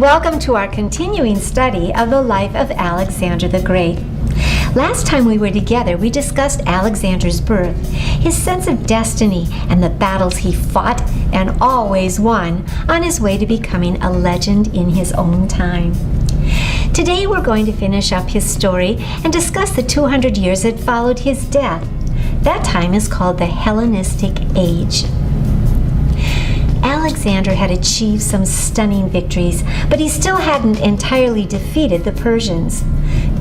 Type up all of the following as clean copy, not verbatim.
welcome to our continuing study of the life of Alexander the Great. Last time we were together, we discussed Alexander's birth, his sense of destiny, and the battles he fought and always won on his way to becoming a legend in his own time. Today we're going to finish up his story and discuss the 200 years that followed his death. That time is called the Hellenistic Age. Alexander had achieved some stunning victories, but he still hadn't entirely defeated the Persians.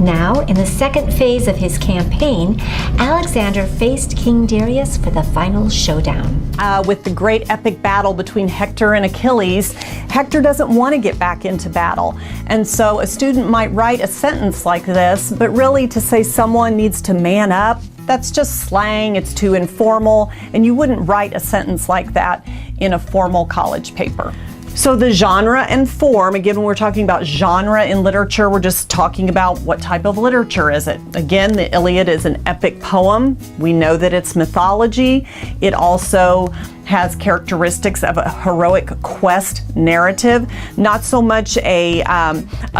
Now, in the second phase of his campaign, Alexander faced King Darius for the final showdown. With the great epic battle between Hector and Achilles, Hector doesn't want to get back into battle. And so a student might write a sentence like this, but really to say someone needs to man up, that's just slang, it's too informal, and you wouldn't write a sentence like that in a formal college paper. So the genre and form, again, when we're talking about genre in literature, we're just talking about what type of literature is it. Again, the Iliad is an epic poem. We know that it's mythology. It also has characteristics of a heroic quest narrative, not so much a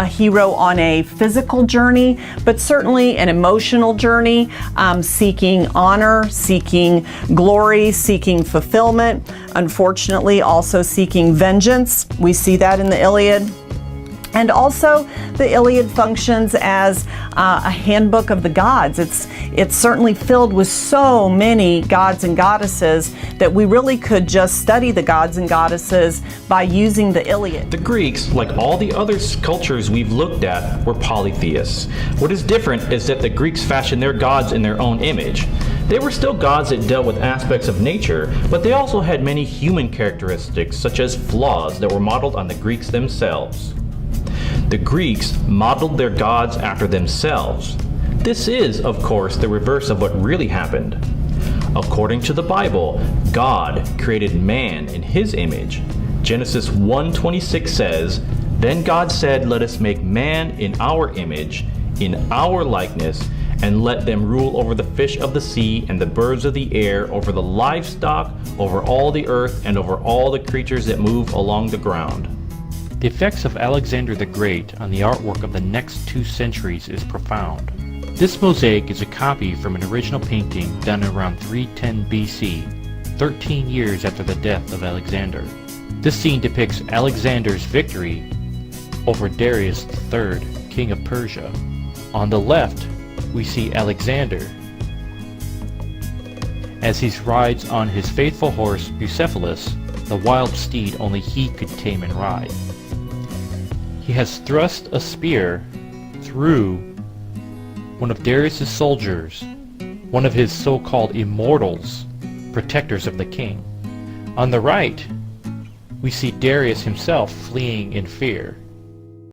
hero on a physical journey, but certainly an emotional journey, seeking honor, seeking glory, seeking fulfillment, unfortunately also seeking vengeance. We see that in the Iliad. And also, the Iliad functions as a handbook of the gods. It's certainly filled with so many gods and goddesses that we really could just study the gods and goddesses by using the Iliad. The Greeks, like all the other cultures we've looked at, were polytheists. What is different is that the Greeks fashioned their gods in their own image. They were still gods that dealt with aspects of nature, but they also had many human characteristics, such as flaws that were modeled on the Greeks themselves. The Greeks modeled their gods after themselves. This is, of course, the reverse of what really happened. According to the Bible, God created man in his image. Genesis 1:26 says, "Then God said, let us make man in our image, in our likeness, and let them rule over the fish of the sea and the birds of the air, over the livestock, over all the earth, and over all the creatures that move along the ground." The effects of Alexander the Great on the artwork of the next 2 centuries is profound. This mosaic is a copy from an original painting done around 310 BC, 13 years after the death of Alexander. This scene depicts Alexander's victory over Darius III, king of Persia. On the left, we see Alexander as he rides on his faithful horse Bucephalus, the wild steed only he could tame and ride. He has thrust a spear through one of Darius's soldiers, one of his so-called immortals, protectors of the king. On the right, we see Darius himself fleeing in fear.